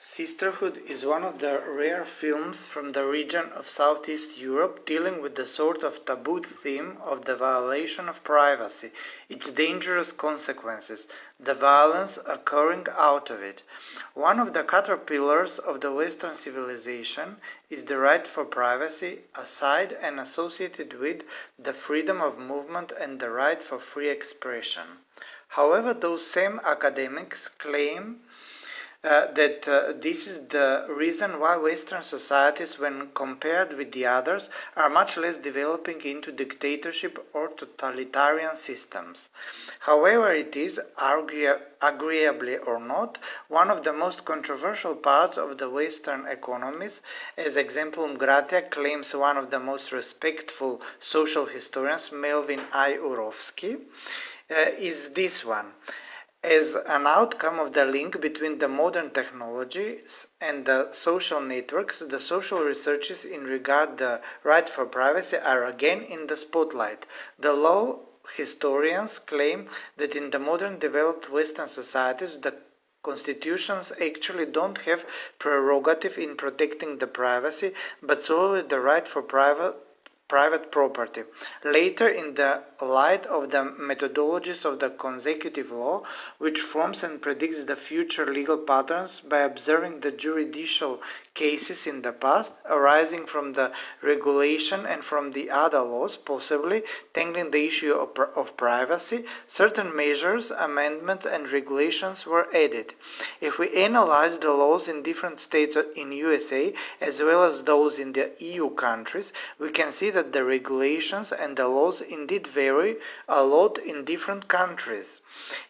Sisterhood is one of the rare films from the region of Southeast Europe dealing with the sort of taboo theme of the violation of privacy, its dangerous consequences, the violence occurring out of it. One of the caterpillars of the Western civilization is the right for privacy, aside and associated with the freedom of movement and the right for free expression. However, those same academics claim that this is the reason why Western societies, when compared with the others, are much less developing into dictatorship or totalitarian systems. However, it is, agreeably or not, one of the most controversial parts of the Western economies, as Exemplum Gratia claims one of the most respectful social historians, Melvin I. Urowski, is this one. As an outcome of the link between the modern technologies and the social networks, the social researches in regard the right for privacy are again in the spotlight. The law historians claim that in the modern developed Western societies, the constitutions actually don't have prerogative in protecting the privacy, but solely the right for private property. Later, in the light of the methodologies of the consecutive law, which forms and predicts the future legal patterns by observing the juridical cases in the past, arising from the regulation and from the other laws, possibly tangling the issue of privacy, certain measures, amendments, and regulations were added. If we analyze the laws in different states in USA, as well as those in the EU countries, we can see that the regulations and the laws indeed vary a lot in different countries.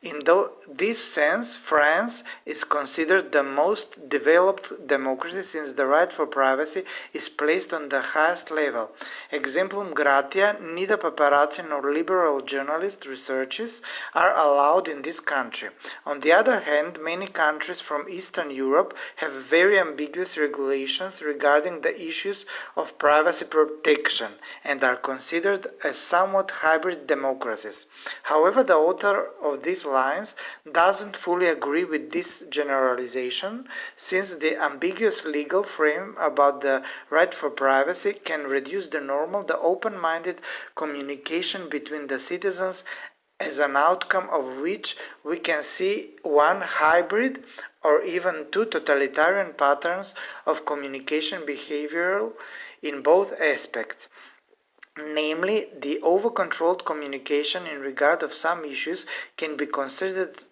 In this sense, France is considered the most developed democracy since the right for privacy is placed on the highest level. Exemplum gratia, neither paparazzi nor liberal journalist researches are allowed in this country. On the other hand, many countries from Eastern Europe have very ambiguous regulations regarding the issues of privacy protection and are considered as somewhat hybrid democracies. However, the author of these lines doesn't fully agree with this generalization, since the ambiguous legal frame about the right for privacy can reduce the normal, the open-minded communication between the citizens, as an outcome of which we can see one hybrid or even two totalitarian patterns of communication behavioral in both aspects. Namely, the over-controlled communication in regard of some issues can be considered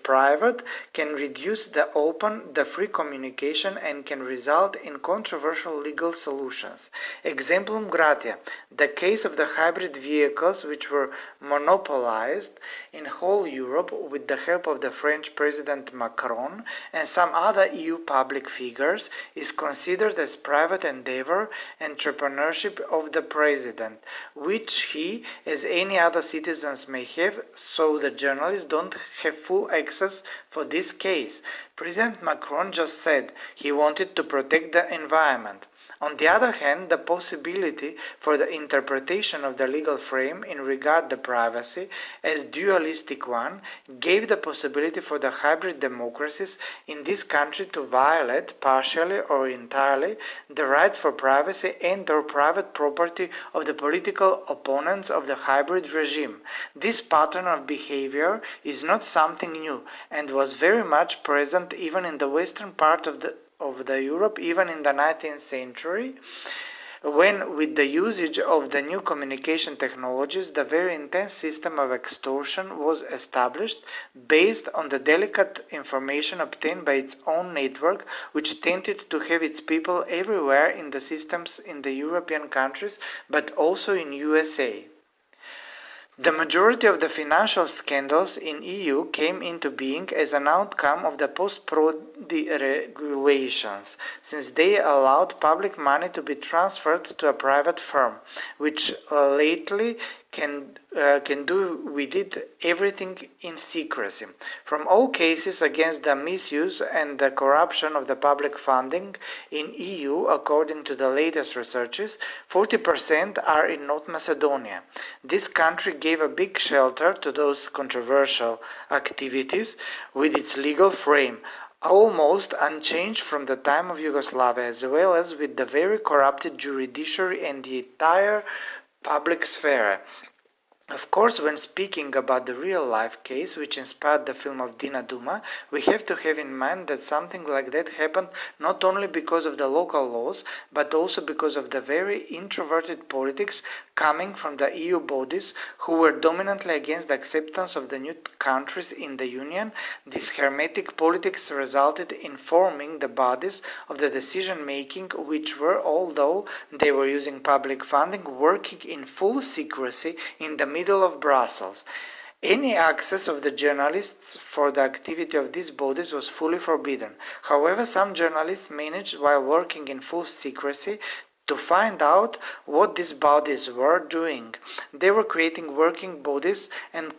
private, can reduce the free communication, and can result in controversial legal solutions. Exemplum gratia, the case of the hybrid vehicles which were monopolized in whole Europe with the help of the French President Macron and some other EU public figures, is considered as private endeavor, entrepreneurship of the President, which he, as any other citizens may have, so the journalists don't have full access for this case. President Macron just said he wanted to protect the environment. On the other hand, the possibility for the interpretation of the legal frame in regard to privacy as dualistic one gave the possibility for the hybrid democracies in this country to violate, partially or entirely, the right for privacy and or private property of the political opponents of the hybrid regime. This pattern of behavior is not something new and was very much present even in the western part of the Europe, even in the 19th century, when with the usage of the new communication technologies, the very intense system of extortion was established based on the delicate information obtained by its own network, which tended to have its people everywhere in the systems in the European countries, but also in USA. The majority of the financial scandals in EU came into being as an outcome of the post-Prodi regulations, since they allowed public money to be transferred to a private firm, which lately can do with it everything in secrecy. From all cases against the misuse and the corruption of the public funding in EU, according to the latest researches, 40% are in North Macedonia. This country gave a big shelter to those controversial activities with its legal frame. almost unchanged from the time of Yugoslavia, as well as with the very corrupted judiciary and the entire public sphere. Of course, when speaking about the real-life case which inspired the film of Dina Duma, we have to have in mind that something like that happened not only because of the local laws, but also because of the very introverted politics coming from the EU bodies who were dominantly against the acceptance of the new countries in the Union. This hermetic politics resulted in forming the bodies of the decision-making which were, although they were using public funding, working in full secrecy in the middle of Brussels. Any access of the journalists for the activity of these bodies was fully forbidden. However, some journalists managed, while working in full secrecy, to find out what these bodies were doing. They were creating working bodies and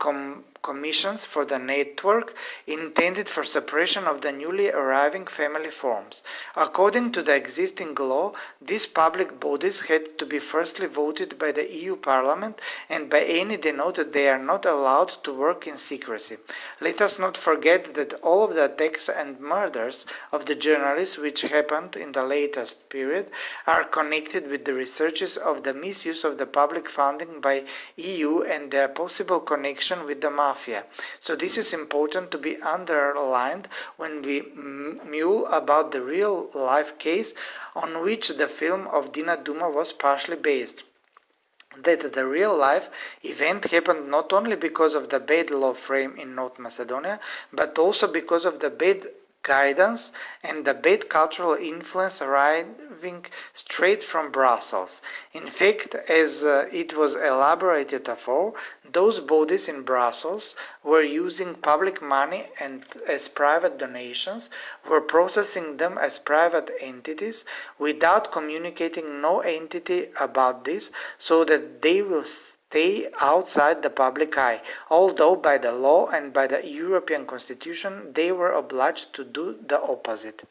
commissions for the network intended for suppression of the newly arriving family forms. According to the existing law, these public bodies had to be firstly voted by the EU Parliament, and by any denoted they are not allowed to work in secrecy. Let us not forget that all of the attacks and murders of the journalists which happened in the latest period are connected with the researches of the misuse of the public funding by EU and their possible connection with the mafia. So this is important to be underlined when we mule about the real-life case on which the film of Dina Duma was partially based. That the real-life event happened not only because of the bad law frame in North Macedonia, but also because of the bad guidance and the bad cultural influence arriving straight from Brussels. In fact, as it was elaborated afore, those bodies in Brussels were using public money and as private donations, were processing them as private entities without communicating no entity about this, so that they will stay outside the public eye, although by the law and by the European Constitution they were obliged to do the opposite.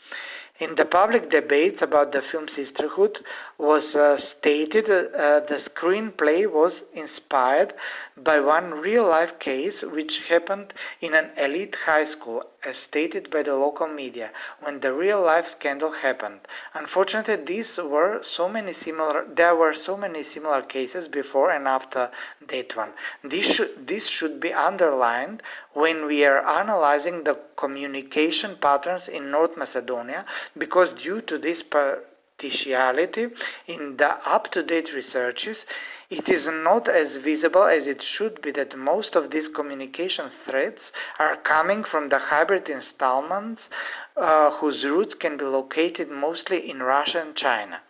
In the public debates about the film Sisterhood was stated the screenplay was inspired by one real-life case which happened in an elite high school, as stated by the local media, when the real-life scandal happened. Unfortunately, there were so many similar cases before and after that one. This should be underlined when we are analyzing the communication patterns in North Macedonia, because due to this partiality in the up-to-date researches, it is not as visible as it should be that most of these communication threads are coming from the hybrid installments whose roots can be located mostly in Russia and China.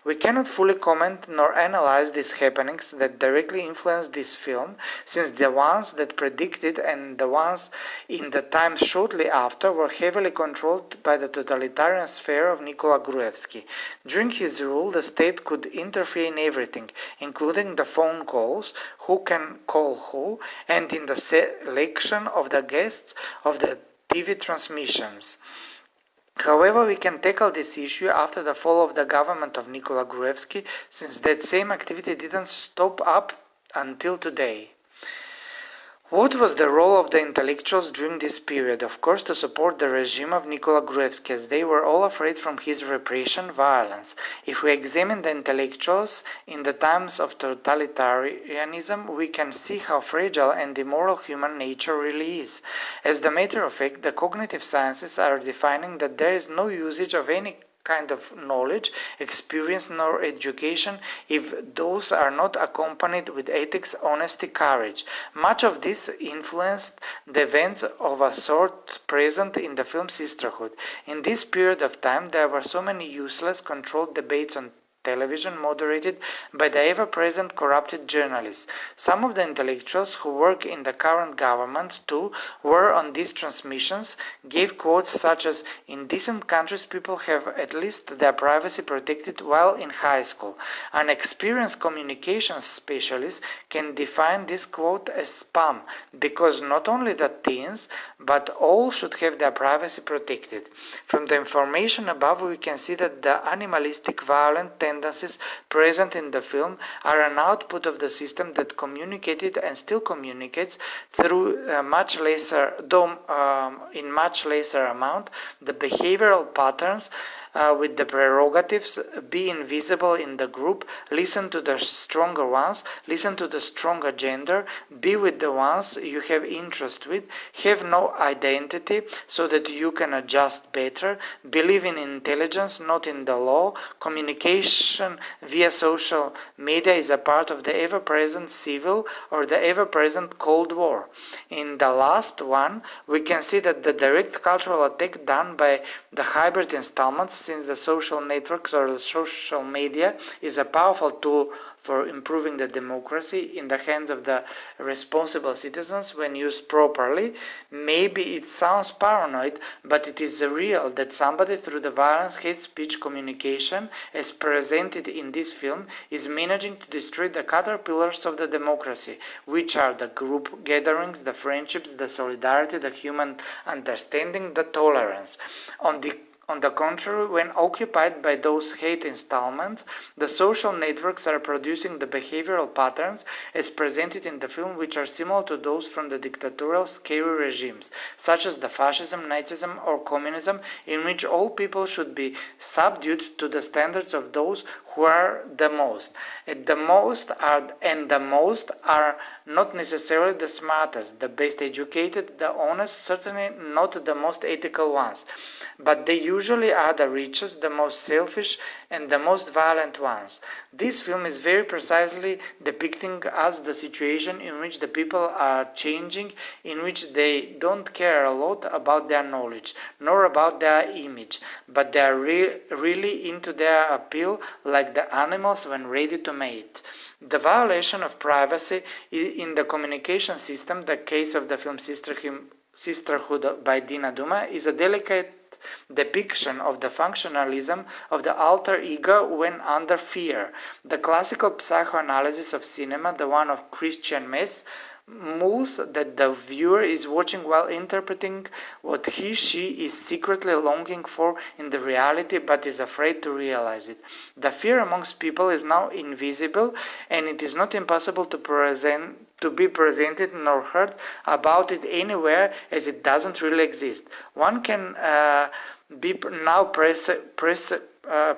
We cannot fully comment nor analyze these happenings that directly influenced this film, since the ones that predicted and the ones in the time shortly after were heavily controlled by the totalitarian sphere of Nikola Gruevski. During his rule, the state could interfere in everything, including the phone calls, who can call who, and in the selection of the guests of the TV transmissions. However, we can tackle this issue after the fall of the government of Nikola Gruevski, since that same activity didn't stop up until today. What was the role of the intellectuals during this period? Of course, to support the regime of Nikola Gruevski, as they were all afraid from his repression, violence. If we examine the intellectuals in the times of totalitarianism, we can see how fragile and immoral human nature really is. As a matter of fact, the cognitive sciences are defining that there is no usage of any kind of knowledge, experience, nor education if those are not accompanied with ethics, honesty, courage. Much of this influenced the events of a sort present in the film Sisterhood. In this period of time, there were so many useless, controlled debates on television moderated by the ever-present corrupted journalists. Some of the intellectuals who work in the current government too were on these transmissions, gave quotes such as, "In decent countries people have at least their privacy protected while in high school." An experienced communications specialist can define this quote as spam, because not only the teens, but all should have their privacy protected. From the information above, we can see that the animalistic, violent tendencies present in the film are an output of the system that communicated and still communicates through in much lesser amount the behavioral patterns with the prerogatives: be invisible in the group, listen to the stronger ones, listen to the stronger gender, be with the ones you have interest with, have no identity so that you can adjust better, believe in intelligence, not in the law. Communication via social media is a part of the ever-present civil or the ever-present Cold War. In the last one, we can see that the direct cultural attack done by the hybrid installments, since the social networks or the social media is a powerful tool for improving the democracy in the hands of the responsible citizens when used properly. Maybe it sounds paranoid, but it is real that somebody, through the violence, hate speech communication as presented in this film, is managing to destroy the caterpillars of the democracy, which are the group gatherings, the friendships, the solidarity, the human understanding, the tolerance. On the contrary, when occupied by those hate installments, the social networks are producing the behavioral patterns as presented in the film, which are similar to those from the dictatorial, scary regimes, such as the fascism, Nazism, or communism, in which all people should be subdued to the standards of those who are the most. The most are not necessarily the smartest, the best educated, the honest, certainly not the most ethical ones, but they usually are the richest, the most selfish, and the most violent ones. This film is very precisely depicting us the situation in which the people are changing, in which they don't care a lot about their knowledge, nor about their image, but they are really into their appeal like the animals when ready to mate. The violation of privacy in the communication system, the case of the film Sisterhood by Dina Duma, is a delicate depiction of the functionalism of the alter ego when under fear. The classical psychoanalysis of cinema, the one of Christian Mess, moves that the viewer is watching while interpreting what she is secretly longing for in the reality but is afraid to realize it. The fear amongst people is now invisible, and it is not impossible to be presented nor heard about it anywhere, as it doesn't really exist. One can be now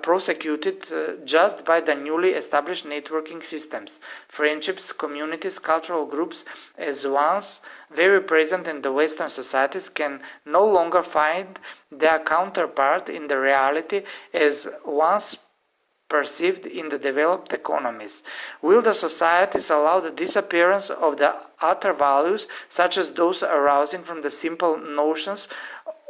prosecuted just by the newly established networking systems. Friendships, communities, cultural groups, as once very present in the Western societies, can no longer find their counterpart in the reality as once perceived in the developed economies. Will the societies allow the disappearance of the other values, such as those arising from the simple notions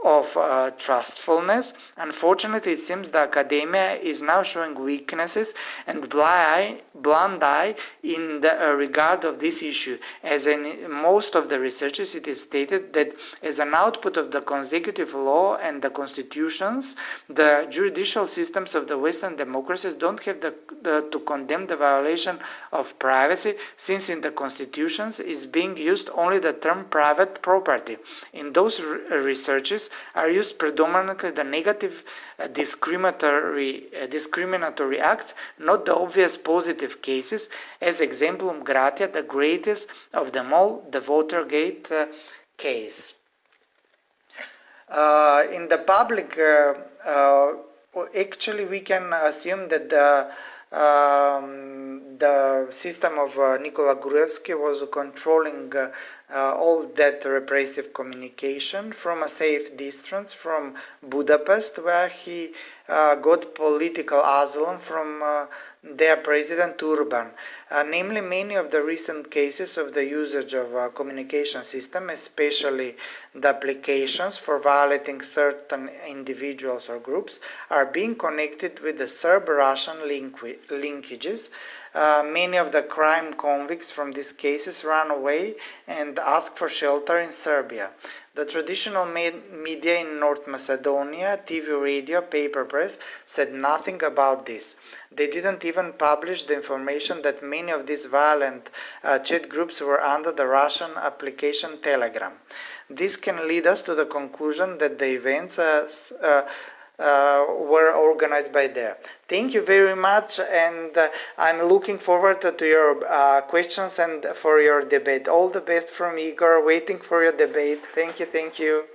of trustfulness? Unfortunately, it seems the academia is now showing weaknesses and blind eye in the regard of this issue. As in most of the researches, it is stated that as an output of the consecutive law and the constitutions, the judicial systems of the Western democracies don't have to condemn the violation of privacy, since in the constitutions is being used only the term private property. In those researches are used predominantly the negative discriminatory acts, not the obvious positive cases, as exemplum gratia, the greatest of them all, the Watergate case. In the public, actually we can assume that the system of Nicola Gruevski was controlling all that repressive communication from a safe distance from Budapest, where he got political asylum from their president Urban. Namely, many of the recent cases of the usage of communication system, especially the applications for violating certain individuals or groups, are being connected with the Serb-Russian linkages. Many of the crime convicts from these cases ran away and asked for shelter in Serbia. The traditional media in North Macedonia, TV, radio, paper press, said nothing about this. They didn't even publish the information that many of these violent chat groups were under the Russian application Telegram. This can lead us to the conclusion that the events were organized by there. Thank you very much, and I'm looking forward to your questions and for your debate. All the best from Igor, waiting for your debate. Thank you, thank you.